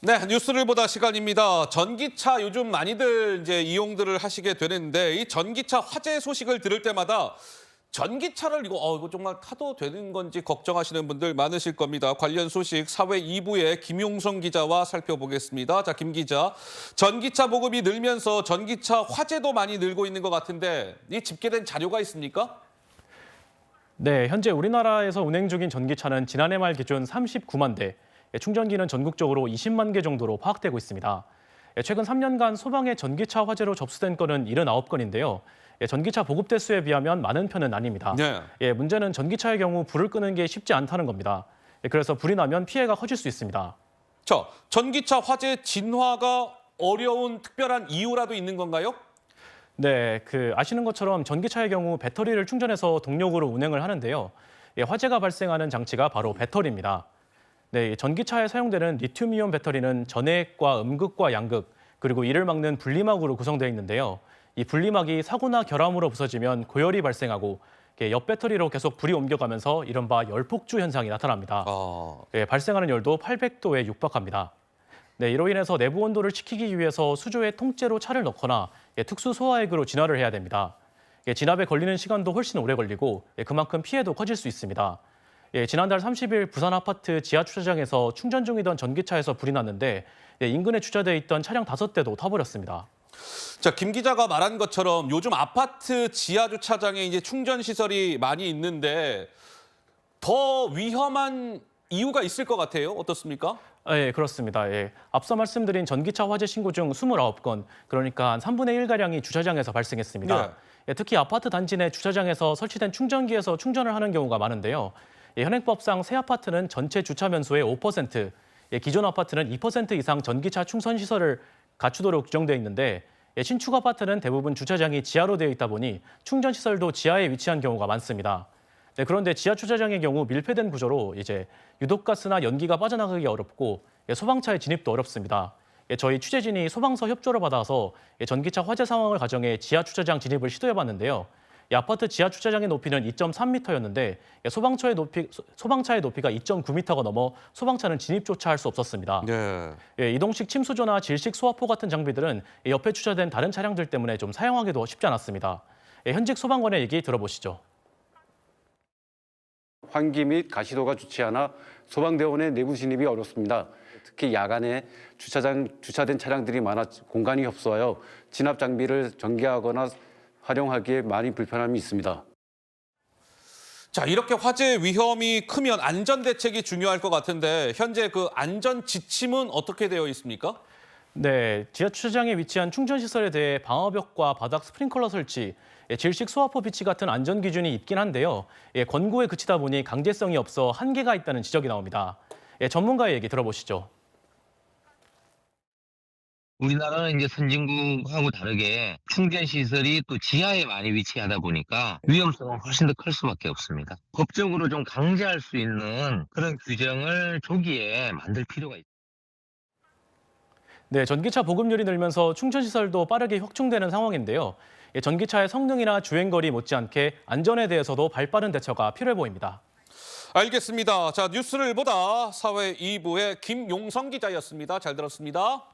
네, 뉴스를 보다 시간입니다. 전기차 요즘 많이들 이제 이용들을 하시게 되는데 이 전기차 화재 소식을 들을 때마다 전기차를 이거 정말 타도 되는 건지 걱정하시는 분들 많으실 겁니다. 관련 소식 사회 2부의 김용성 기자와 살펴보겠습니다. 자, 김 기자, 전기차 보급이 늘면서 전기차 화재도 많이 늘고 있는 것 같은데 이 집계된 자료가 있습니까? 네, 현재 우리나라에서 운행 중인 전기차는 지난해 말 기준 39만 대, 충전기는 전국적으로 20만 개 정도로 파악되고 있습니다. 최근 3년간 소방의 전기차 화재로 접수된 건은 79건인데요. 전기차 보급 대수에 비하면 많은 편은 아닙니다. 네. 문제는 전기차의 경우 불을 끄는 게 쉽지 않다는 겁니다. 그래서 불이 나면 피해가 커질 수 있습니다. 자, 전기차 화재 진화가 어려운 특별한 이유라도 있는 건가요? 네, 아시는 것처럼 전기차의 경우 배터리를 충전해서 동력으로 운행을 하는데요. 화재가 발생하는 장치가 바로 배터리입니다. 네, 전기차에 사용되는 리튬이온 배터리는 전해액과 음극과 양극, 그리고 이를 막는 분리막으로 구성되어 있는데요. 이 분리막이 사고나 결함으로 부서지면 고열이 발생하고 옆 배터리로 계속 불이 옮겨가면서 이른바 열폭주 현상이 나타납니다. 발생하는 열도 800도에 육박합니다. 네, 이로 인해서 내부 온도를 지키기 위해서 수조에 통째로 차를 넣거나 특수 소화액으로 진화를 해야 됩니다. 진압에 걸리는 시간도 훨씬 오래 걸리고 그만큼 피해도 커질 수 있습니다. 지난달 30일 부산 아파트 지하 주차장에서 충전 중이던 전기차에서 불이 났는데 인근에 주차돼 있던 차량 5대도 타버렸습니다. 자, 김 기자가 말한 것처럼 요즘 아파트 지하 주차장에 이제 충전 시설이 많이 있는데 더 위험한 이유가 있을 것 같아요. 어떻습니까? 네, 그렇습니다. 앞서 말씀드린 전기차 화재 신고 중 29건, 그러니까 한 3분의 1가량이 주차장에서 발생했습니다. 특히 아파트 단지 내 주차장에서 설치된 충전기에서 충전을 하는 경우가 많은데요. 현행법상 새 아파트는 전체 주차 면소의 5%, 기존 아파트는 2% 이상 전기차 충전 시설을 갖추도록 규정되어 있는데 신축 아파트는 대부분 주차장이 지하로 되어 있다 보니 충전 시설도 지하에 위치한 경우가 많습니다. 네, 그런데 지하 주차장의 경우 밀폐된 구조로 유독가스나 연기가 빠져나가기 어렵고 소방차의 진입도 어렵습니다. 저희 취재진이 소방서 협조를 받아서 전기차 화재 상황을 가정해 지하 주차장 진입을 시도해봤는데요. 아파트 지하 주차장의 높이는 2.3m였는데 소방차의 높이가 2.9m가 넘어 소방차는 진입조차 할 수 없었습니다. 이동식 침수조나 질식 소화포 같은 장비들은 옆에 주차된 다른 차량들 때문에 좀 사용하기도 쉽지 않았습니다. 현직 소방관의 얘기 들어보시죠. 환기 및 가시도가 좋지 않아 소방대원의 내부 진입이 어렵습니다. 특히 야간에 주차된 차량들이 많아 공간이 협소하여 진압 장비를 전개하거나 활용하기에 많이 불편함이 있습니다. 자, 이렇게 화재 위험이 크면 안전 대책이 중요할 것 같은데 현재 그 안전 지침은 어떻게 되어 있습니까? 네, 지하 주차장에 위치한 충전 시설에 대해 방화벽과 바닥 스프링클러 설치, 질식 소화포 비치 같은 안전 기준이 있긴 한데요. 권고에 그치다 보니 강제성이 없어 한계가 있다는 지적이 나옵니다. 전문가의 얘기 들어보시죠. 우리나라는 이제 선진국하고 다르게 충전 시설이 또 지하에 많이 위치하다 보니까 위험성은 훨씬 더 클 수밖에 없습니다. 법적으로 좀 강제할 수 있는 그런 규정을 조기에 만들 필요가 있습니다. 네, 전기차 보급률이 늘면서 충전 시설도 빠르게 확충되는 상황인데요. 전기차의 성능이나 주행거리 못지않게 안전에 대해서도 발빠른 대처가 필요해 보입니다. 알겠습니다. 자, 뉴스를 보다 사회 2부의 김용성 기자였습니다. 잘 들었습니다.